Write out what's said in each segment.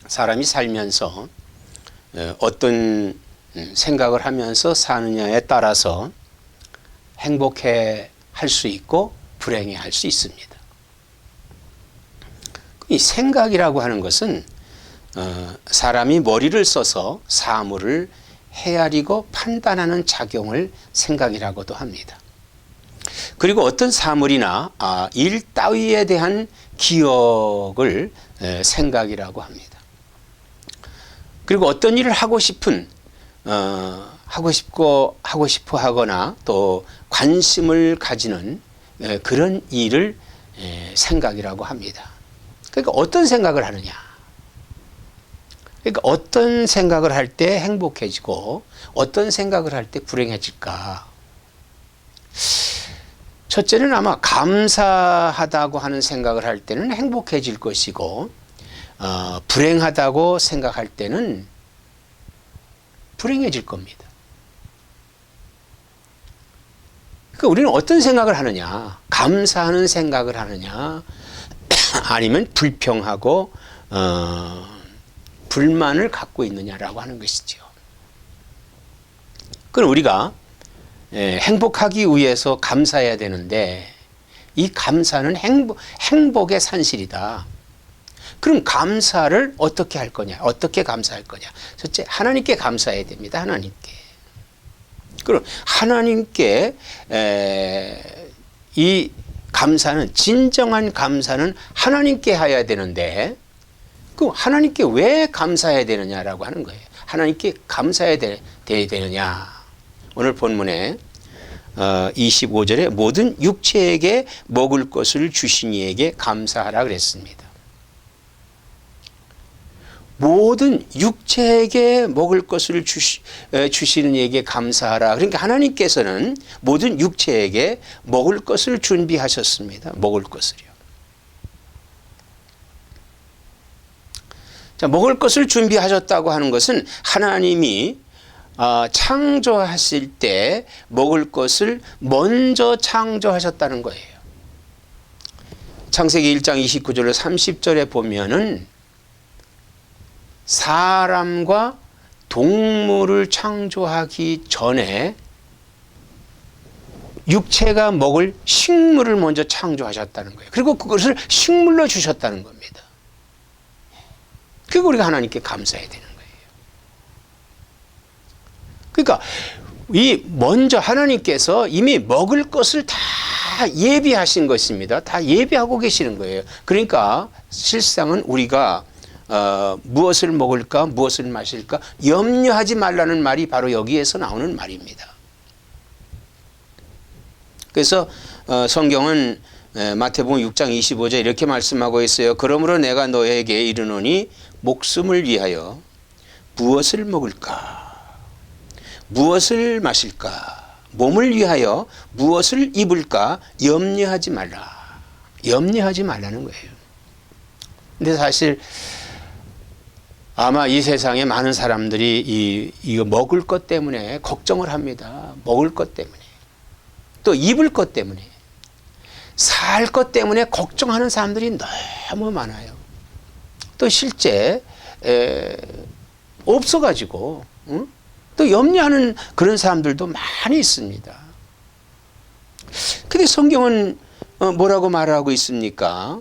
사람이 살면서 어떤 생각을 하면서 사느냐에 따라서 행복해 할 수 있고 불행해 할 수 있습니다. 이 생각이라고 하는 것은 사람이 머리를 써서 사물을 헤아리고 판단하는 작용을 생각이라고도 합니다. 그리고 어떤 사물이나 일 따위에 대한 기억을 생각이라고 합니다. 그리고 어떤 일을 하고 싶어 하거나 또 관심을 가지는 그런 일을 생각이라고 합니다. 그러니까 어떤 생각을 하느냐. 그러니까 어떤 생각을 할 때 행복해지고 어떤 생각을 할 때 불행해질까. 첫째는 아마 감사하다고 하는 생각을 할 때는 행복해질 것이고 불행하다고 생각할 때는 불행해질 겁니다. 그러니까 우리는 어떤 생각을 하느냐, 감사하는 생각을 하느냐, 아니면 불평하고 불만을 갖고 있느냐라고 하는 것이죠. 그럼 우리가 행복하기 위해서 감사해야 되는데 이 감사는 행복의 산실이다. 그럼 감사를 어떻게 할 거냐? 어떻게 감사할 거냐? 첫째, 하나님께 감사해야 됩니다. 하나님께. 그럼 하나님께 이 감사는, 진정한 감사는 하나님께 해야 되는데 그럼 하나님께 왜 감사해야 되느냐라고 하는 거예요. 하나님께 감사해야 되느냐. 오늘 본문에 25절에 모든 육체에게 먹을 것을 주신 이에게 감사하라 그랬습니다. 모든 육체에게 먹을 것을 주시는 이에게 감사하라. 그러니까 하나님께서는 모든 육체에게 먹을 것을 준비하셨습니다. 먹을 것을요. 자, 먹을 것을 준비하셨다고 하는 것은 하나님이 창조하실 때 먹을 것을 먼저 창조하셨다는 거예요. 창세기 1장 29절로 30절에 보면은 사람과 동물을 창조하기 전에 육체가 먹을 식물을 먼저 창조하셨다는 거예요. 그리고 그것을 식물로 주셨다는 겁니다. 그리고 우리가 하나님께 감사해야 되는 거예요. 그러니까 먼저 하나님께서 이미 먹을 것을 다 예비하신 것입니다. 다 예비하고 계시는 거예요. 그러니까 실상은 우리가 무엇을 먹을까, 무엇을 마실까 염려하지 말라는 말이 바로 여기에서 나오는 말입니다. 그래서 성경은 마태복음 6장 25절 이렇게 말씀하고 있어요. 그러므로 내가 너에게 이르노니 목숨을 위하여 무엇을 먹을까, 무엇을 마실까, 몸을 위하여 무엇을 입을까 염려하지 말라. 염려하지 말라는 거예요. 근데 사실 아마 이 세상에 많은 사람들이 이거 먹을 것 때문에 걱정을 합니다. 먹을 것 때문에. 또 입을 것 때문에. 살 것 때문에 걱정하는 사람들이 너무 많아요. 또 실제 없어가지고 또 염려하는 그런 사람들도 많이 있습니다. 근데 성경은 뭐라고 말하고 있습니까?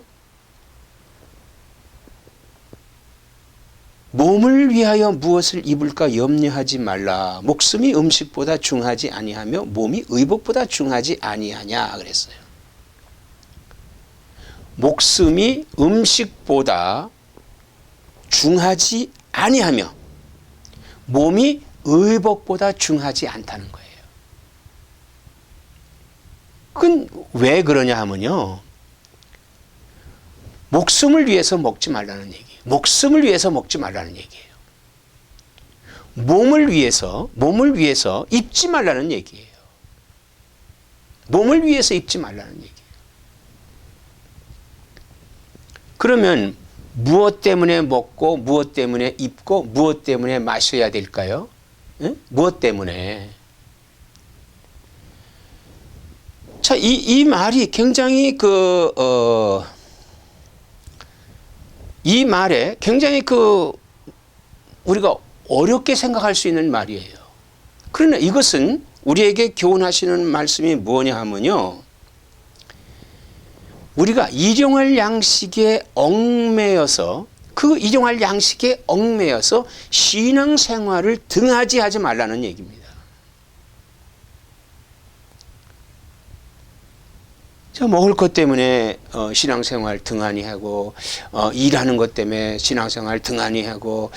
몸을 위하여 무엇을 입을까 염려하지 말라. 목숨이 음식보다 중하지 아니하며 몸이 의복보다 중하지 아니하냐 그랬어요. 목숨이 음식보다 중하지 아니하며 몸이 의복보다 중하지 않다는 거예요. 그건 왜 그러냐 하면요, 목숨을 위해서 먹지 말라는 얘기예요. 목숨을 위해서 먹지 말라는 얘기예요. 몸을 위해서 입지 말라는 얘기예요. 몸을 위해서 입지 말라는 얘기예요. 그러면 무엇 때문에 먹고 무엇 때문에 입고 무엇 때문에 마셔야 될까요? 응? 무엇 때문에? 자, 이 말이 굉장히 이 말에 굉장히 우리가 어렵게 생각할 수 있는 말이에요. 그러나 이것은 우리에게 교훈하시는 말씀이 뭐냐 하면요. 우리가 일용할 양식에 얽매여서 그 일용할 양식에 얽매여서 신앙생활을 등하지 하지 말라는 얘기입니다. 먹을 것 때문에 신앙생활 등한히 하고 일하는 것 때문에 신앙생활 등한히 하고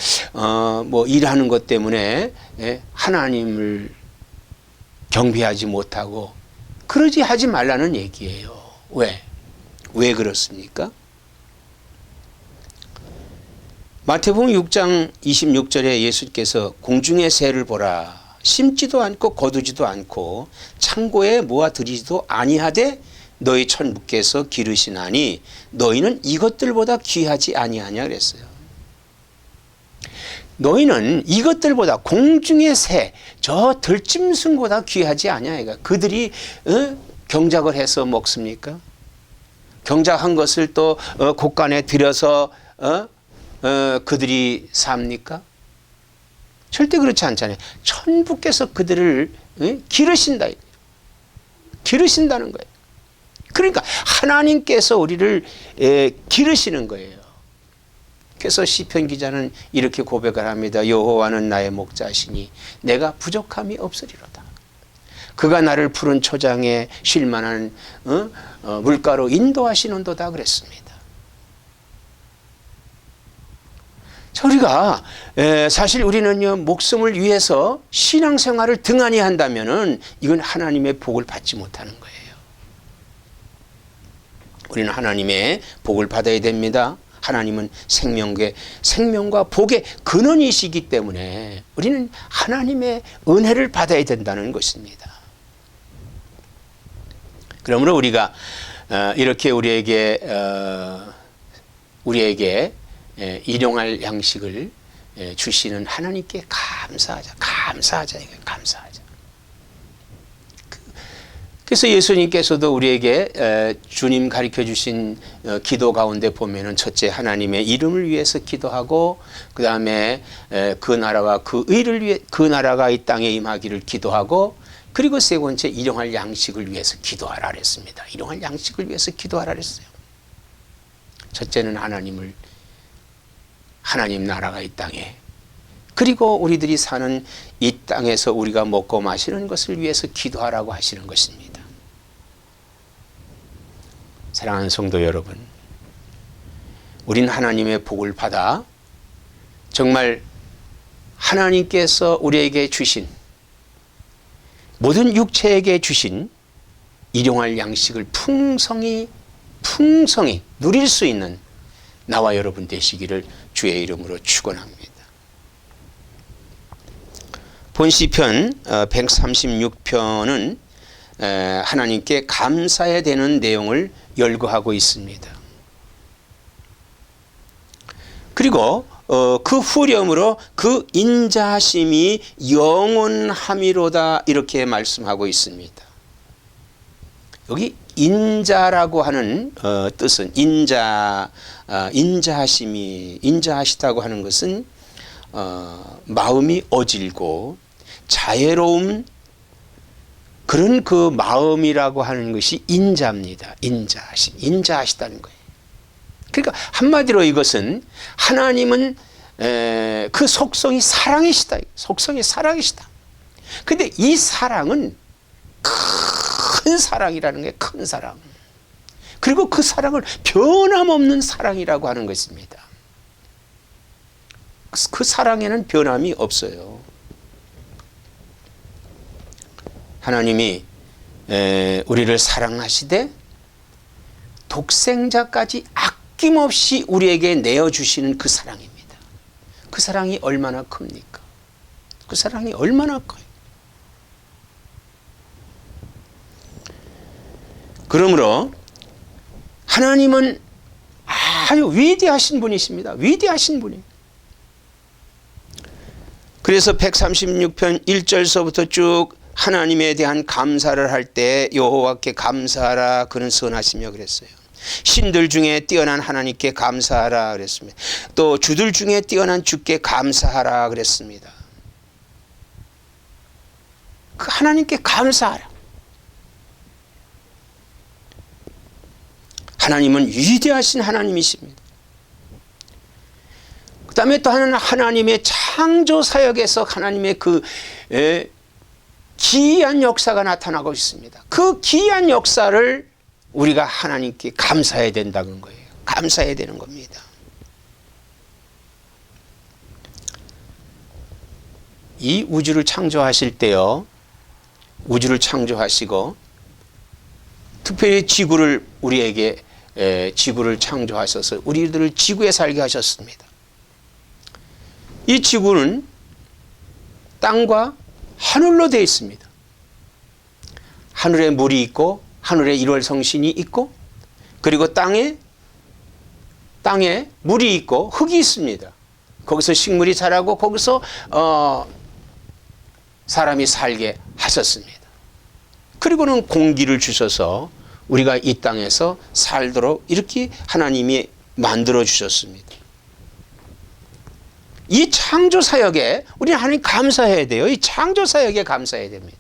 뭐 일하는 것 때문에 하나님을 경배하지 못하고 그러지 하지 말라는 얘기예요. 왜 그렇습니까? 마태복음 6장 26절에 예수께서 공중의 새를 보라. 심지도 않고 거두지도 않고 창고에 모아들이지도 아니하되 너희 천부께서 기르시나니 너희는 이것들보다 귀하지 아니하냐 그랬어요. 너희는 이것들보다 공중의 새, 저 들짐승보다 귀하지 아니하니까. 그들이 경작을 해서 먹습니까? 경작한 것을 또 곳간에 들여서 그들이 삽니까? 절대 그렇지 않잖아요. 천부께서 그들을 기르신다. 기르신다는 거예요. 그러니까 하나님께서 우리를 기르시는 거예요. 그래서 시편 기자는 이렇게 고백을 합니다. 여호와는 나의 목자시니 내가 부족함이 없으리로다. 그가 나를 푸른 초장에 쉴 만한 물가로 인도하시는도다 그랬습니다. 우리가 사실 우리는요 목숨을 위해서 신앙생활을 등한히 한다면은 이건 하나님의 복을 받지 못하는 거예요. 우리는 하나님의 복을 받아야 됩니다. 하나님은 생명과 복의 근원이시기 때문에 우리는 하나님의 은혜를 받아야 된다는 것입니다. 그러므로 우리가 이렇게 우리에게 일용할 양식을 주시는 하나님께 감사하자. 그래서 예수님께서도 우리에게 주님 가르쳐 주신 기도 가운데 보면은 첫째 하나님의 이름을 위해서 기도하고 그 다음에 그 나라와 그 의를 위해 그 나라가 이 땅에 임하기를 기도하고 그리고 세 번째 일용할 양식을 위해서 기도하라 그랬습니다. 일용할 양식을 위해서 기도하라 그랬어요. 첫째는 하나님 나라가 이 땅에 그리고 우리들이 사는 이 땅에서 우리가 먹고 마시는 것을 위해서 기도하라고 하시는 것입니다. 사랑하는 성도 여러분, 우린 하나님의 복을 받아 정말 하나님께서 우리에게 주신 모든 육체에게 주신 일용할 양식을 풍성히 누릴 수 있는 나와 여러분 되시기를 주의 이름으로 축원합니다. 본 시편 136편은 하나님께 감사해야 되는 내용을 열거하고 있습니다. 그리고 그 후렴으로 그 인자심이 영원함이로다 이렇게 말씀하고 있습니다. 여기 인자라고 하는 뜻은 인자하시다고 하는 것은 마음이 어질고 자애로움 그런 그 마음이라고 하는 것이 인자입니다. 인자하시다는 거예요. 그러니까 한마디로 이것은 하나님은 그 속성이 사랑이시다. 속성이 사랑이시다. 근데 이 사랑은 큰 사랑이라는 게 큰 사랑. 그리고 그 사랑을 변함없는 사랑이라고 하는 것입니다. 그 사랑에는 변함이 없어요. 하나님이 우리를 사랑하시되 독생자까지 아낌없이 우리에게 내어주시는 그 사랑입니다. 그 사랑이 얼마나 큽니까? 그 사랑이 얼마나 커요. 그러므로 하나님은 아주 위대하신 분이십니다. 위대하신 분이에요. 그래서 136편 1절서부터 쭉 하나님에 대한 감사를 할 때 여호와께 감사하라 그는 선하시며 그랬어요. 신들 중에 뛰어난 하나님께 감사하라 그랬습니다. 또 주들 중에 뛰어난 주께 감사하라 그랬습니다. 그 하나님께 감사하라. 하나님은 위대하신 하나님이십니다. 그 다음에 또 하나는 하나님의 창조 사역에서 하나님의 그 기이한 역사가 나타나고 있습니다. 그 기이한 역사를 우리가 하나님께 감사해야 된다는 거예요. 감사해야 되는 겁니다. 이 우주를 창조하실 때요, 우주를 창조하시고 특별히 지구를 우리에게 지구를 창조하셔서 우리들을 지구에 살게 하셨습니다. 이 지구는 땅과 하늘로 되어 있습니다. 하늘에 물이 있고 하늘에 일월성신이 있고 그리고 땅에 물이 있고 흙이 있습니다. 거기서 식물이 자라고 거기서 사람이 살게 하셨습니다. 그리고는 공기를 주셔서 우리가 이 땅에서 살도록 이렇게 하나님이 만들어 주셨습니다. 이 창조 사역에 우리는 하나님 감사해야 돼요. 이 창조 사역에 감사해야 됩니다.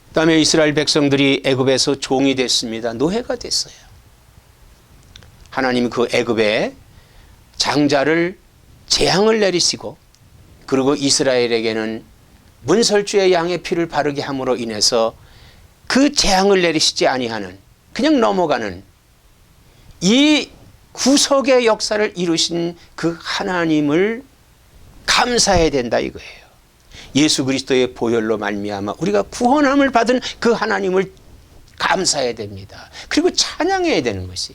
그다음에 이스라엘 백성들이 애굽에서 종이 됐습니다. 노예가 됐어요. 하나님이 그 애굽에 장자를 재앙을 내리시고 그리고 이스라엘에게는 문설주의 양의 피를 바르게 함으로 인해서 그 재앙을 내리시지 아니하는 그냥 넘어가는 이 구속의 역사를 이루신 그 하나님을 감사해야 된다 이거예요. 예수 그리스도의 보혈로 말미암아 우리가 구원함을 받은 그 하나님을 감사해야 됩니다. 그리고 찬양해야 되는 것이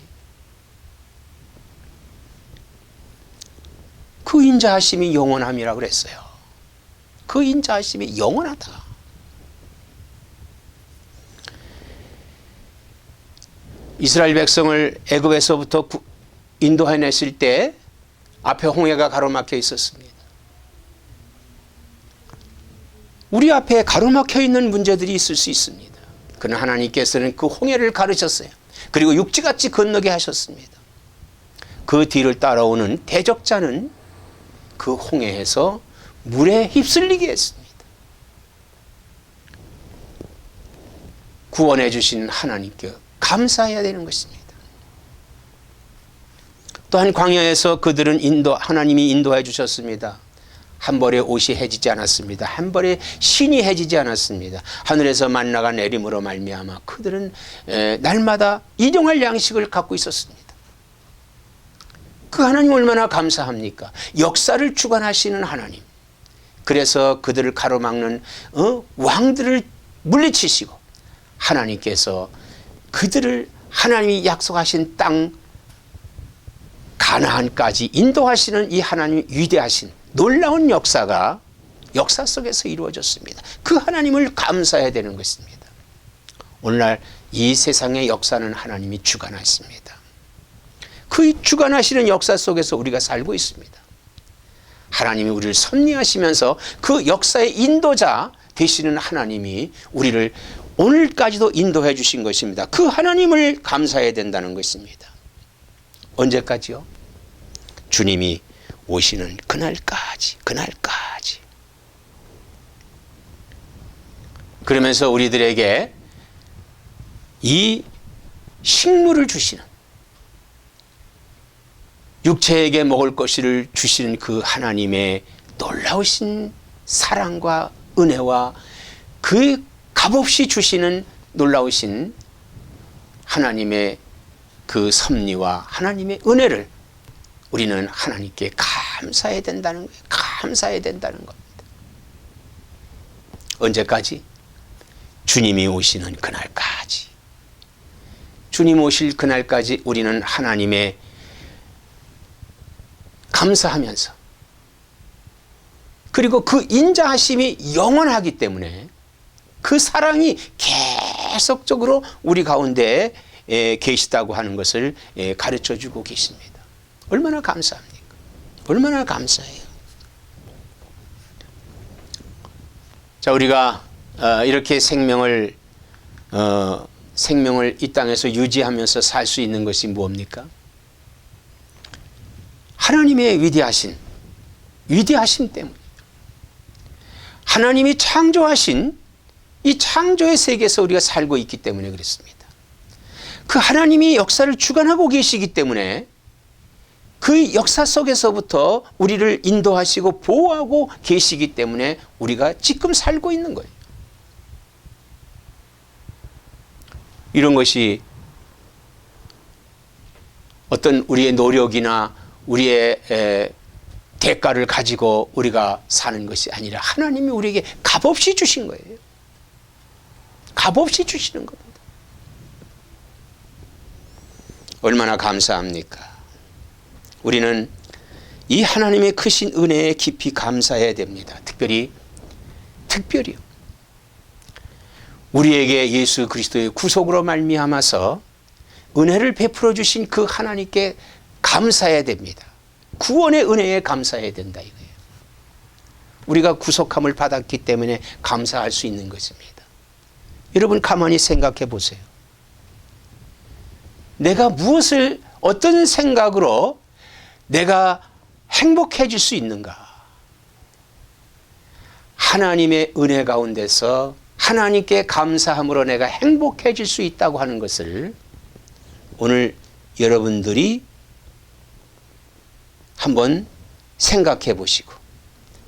그 인자하심이 영원함이라고 그랬어요. 그 인자하심이 영원하다. 이스라엘 백성을 애굽에서부터 인도해냈을 때 앞에 홍해가 가로막혀 있었습니다. 우리 앞에 가로막혀 있는 문제들이 있을 수 있습니다. 그러나 하나님께서는 그 홍해를 가르셨어요. 그리고 육지같이 건너게 하셨습니다. 그 뒤를 따라오는 대적자는 그 홍해에서 물에 휩쓸리게 했습니다. 구원해 주신 하나님께 감사해야 되는 것입니다. 또한 광야에서 그들은 하나님이 인도해 주셨습니다. 한 벌에 옷이 해지지 않았습니다. 한 벌에 신이 해지지 않았습니다. 하늘에서 만나가 내림으로 말미암아 그들은 날마다 일용할 양식을 갖고 있었습니다. 그 하나님 얼마나 감사합니까? 역사를 주관하시는 하나님. 그래서 그들을 가로막는 왕들을 물리치시고 하나님께서 그들을 하나님이 약속하신 땅 가나안까지 인도하시는 이 하나님의 위대하신 놀라운 역사가 역사 속에서 이루어졌습니다. 그 하나님을 감사해야 되는 것입니다. 오늘날 이 세상의 역사는 하나님이 주관하십니다. 그 주관하시는 역사 속에서 우리가 살고 있습니다. 하나님이 우리를 섭리하시면서 그 역사의 인도자 되시는 하나님이 우리를 오늘까지도 인도해 주신 것입니다. 그 하나님을 감사해야 된다는 것입니다. 언제까지요? 주님이 오시는 그날까지. 그러면서 우리들에게 이 식물을 주시는 육체에게 먹을 것을 주시는 그 하나님의 놀라우신 사랑과 은혜와 그 값없이 주시는 놀라우신 하나님의 그 섭리와 하나님의 은혜를 우리는 하나님께 감사해야 된다는 거예요. 감사해야 된다는 겁니다. 언제까지? 주님이 오시는 그날까지. 주님 오실 그날까지 우리는 하나님의 감사하면서 그리고 그 인자하심이 영원하기 때문에 그 사랑이 계속적으로 우리 가운데 계시다고 하는 것을 가르쳐주고 계십니다. 얼마나 감사합니까? 얼마나 감사해요. 자, 우리가 이렇게 생명을 이 땅에서 유지하면서 살 수 있는 것이 뭡니까? 하나님의 위대하신 때문에, 하나님이 창조하신 이 창조의 세계에서 우리가 살고 있기 때문에 그렇습니다. 그 하나님이 역사를 주관하고 계시기 때문에 그 역사 속에서부터 우리를 인도하시고 보호하고 계시기 때문에 우리가 지금 살고 있는 거예요. 이런 것이 어떤 우리의 노력이나 우리의 대가를 가지고 우리가 사는 것이 아니라 하나님이 우리에게 값없이 주신 거예요. 값없이 주시는 겁니다. 얼마나 감사합니까? 우리는 이 하나님의 크신 은혜에 깊이 감사해야 됩니다. 특별히요. 우리에게 예수 그리스도의 구속으로 말미암아서 은혜를 베풀어 주신 그 하나님께 감사해야 됩니다. 구원의 은혜에 감사해야 된다 이거예요. 우리가 구속함을 받았기 때문에 감사할 수 있는 것입니다. 여러분 가만히 생각해 보세요. 내가 무엇을 어떤 생각으로 내가 행복해질 수 있는가? 하나님의 은혜 가운데서 하나님께 감사함으로 내가 행복해질 수 있다고 하는 것을 오늘 여러분들이 한번 생각해 보시고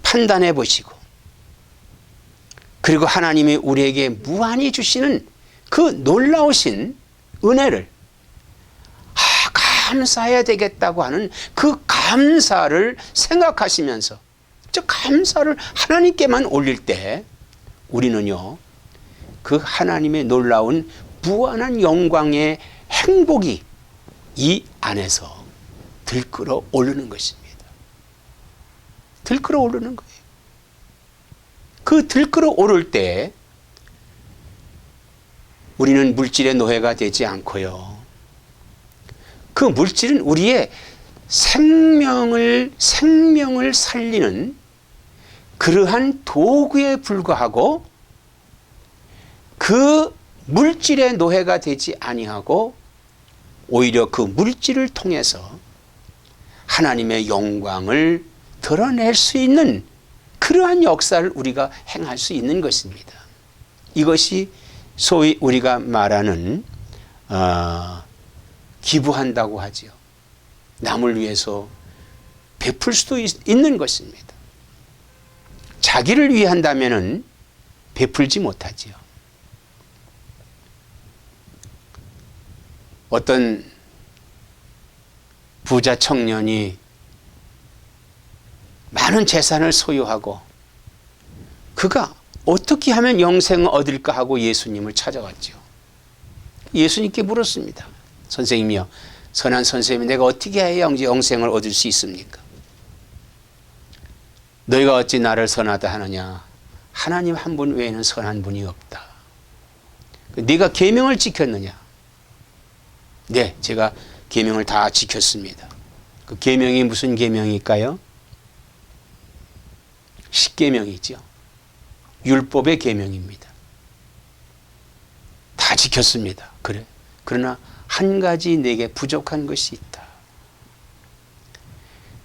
판단해 보시고, 그리고 하나님이 우리에게 무한히 주시는 그 놀라우신 은혜를 감사해야 되겠다고 하는 그 감사를 생각하시면서, 저 감사를 하나님께만 올릴 때 우리는요, 그 하나님의 놀라운 무한한 영광의 행복이 이 안에서 들끓어 오르는 것입니다. 들끓어 오르는 거예요. 그 들끓어 오를 때 우리는 물질의 노예가 되지 않고요, 그 물질은 우리의 생명을 살리는 그러한 도구에 불과하고, 그 물질의 노예가 되지 아니하고 오히려 그 물질을 통해서 하나님의 영광을 드러낼 수 있는 그러한 역사를 우리가 행할 수 있는 것입니다. 이것이 소위 우리가 말하는 기부한다고 하죠. 남을 위해서 베풀 수도 있는 것입니다. 자기를 위한다면은 베풀지 못하지요. 어떤 부자 청년이 많은 재산을 소유하고 그가 어떻게 하면 영생을 얻을까 하고 예수님을 찾아갔죠. 예수님께 물었습니다. 선생님이요, 선한 선생님, 내가 어떻게 해야 영생을 얻을 수 있습니까? 너희가 어찌 나를 선하다 하느냐? 하나님 한 분 외에는 선한 분이 없다. 네가 계명을 지켰느냐? 네, 제가 계명을 다 지켰습니다. 그 계명이 무슨 계명일까요? 십계명이죠. 율법의 계명입니다. 다 지켰습니다. 그래. 그러나 한 가지 내게 부족한 것이 있다.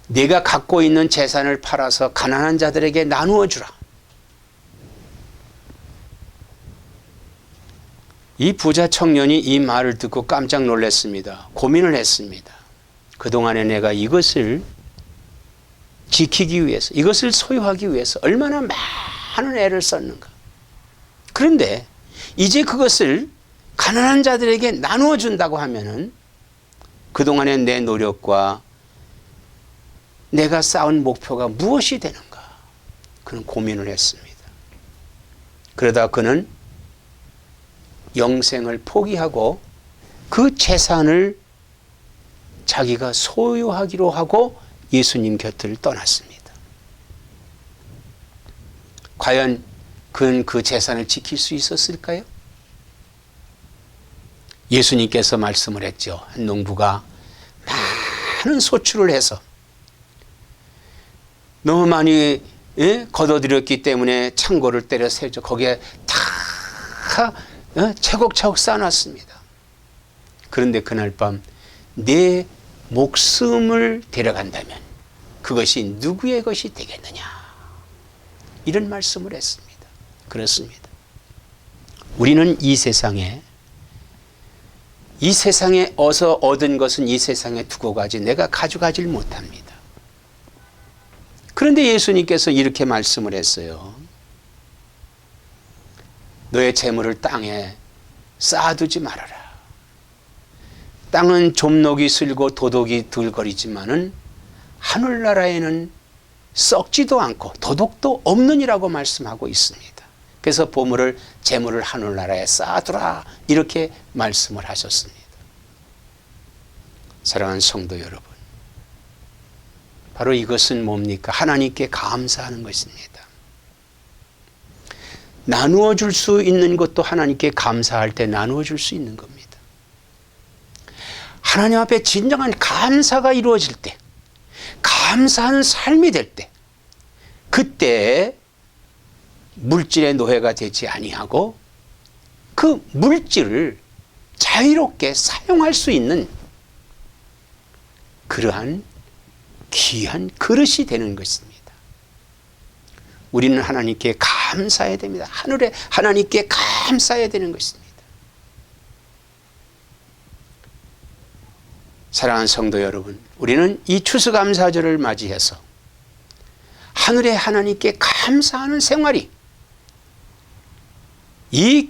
내가 갖고 있는 재산을 팔아서 가난한 자들에게 나누어 주라. 이 부자 청년이 이 말을 듣고 깜짝 놀랐습니다. 고민을 했습니다. 그동안에 내가 이것을 지키기 위해서, 이것을 소유하기 위해서 얼마나 많은 애를 썼는가. 그런데 이제 그것을 가난한 자들에게 나누어 준다고 하면은 그동안의 내 노력과 내가 쌓은 목표가 무엇이 되는가? 그는 고민을 했습니다. 그러다 그는 영생을 포기하고 그 재산을 자기가 소유하기로 하고 예수님 곁을 떠났습니다. 과연 그는 그 재산을 지킬 수 있었을까요? 예수님께서 말씀을 했죠. 한 농부가 많은 소출을 해서 너무 많이 거둬들였기 때문에 창고를 때려 세우죠. 거기에 다 차곡차곡 쌓아놨습니다. 그런데 그날 밤 내 목숨을 데려간다면 그것이 누구의 것이 되겠느냐, 이런 말씀을 했습니다. 그렇습니다. 우리는 이 세상에 어서 얻은 것은 이 세상에 두고 가지 내가 가져가질 못합니다. 그런데 예수님께서 이렇게 말씀을 했어요. 너의 재물을 땅에 쌓아두지 말아라. 땅은 좀록이 슬고 도둑이 들거리지만은 하늘나라에는 썩지도 않고 도둑도 없느니라고 말씀하고 있습니다. 그래서 보물을, 재물을 하늘나라에 쌓아두라, 이렇게 말씀을 하셨습니다. 사랑하는 성도 여러분, 바로 이것은 뭡니까? 하나님께 감사하는 것입니다. 나누어 줄 수 있는 것도 하나님께 감사할 때 나누어 줄 수 있는 겁니다. 하나님 앞에 진정한 감사가 이루어질 때, 감사하는 삶이 될 때, 그때 물질의 노예가 되지 아니하고 그 물질을 자유롭게 사용할 수 있는 그러한 귀한 그릇이 되는 것입니다. 우리는 하나님께 감사해야 됩니다. 하늘에 하나님께 감사해야 되는 것입니다. 사랑하는 성도 여러분, 우리는 이 추수감사절을 맞이해서 하늘의 하나님께 감사하는 생활이 이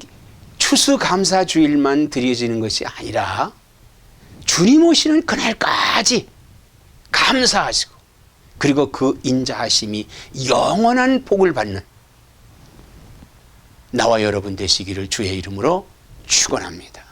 추수감사주일만 드려지는 것이 아니라 주님 오시는 그날까지 감사하시고, 그리고 그 인자하심이 영원한 복을 받는 나와 여러분 되시기를 주의 이름으로 축원합니다.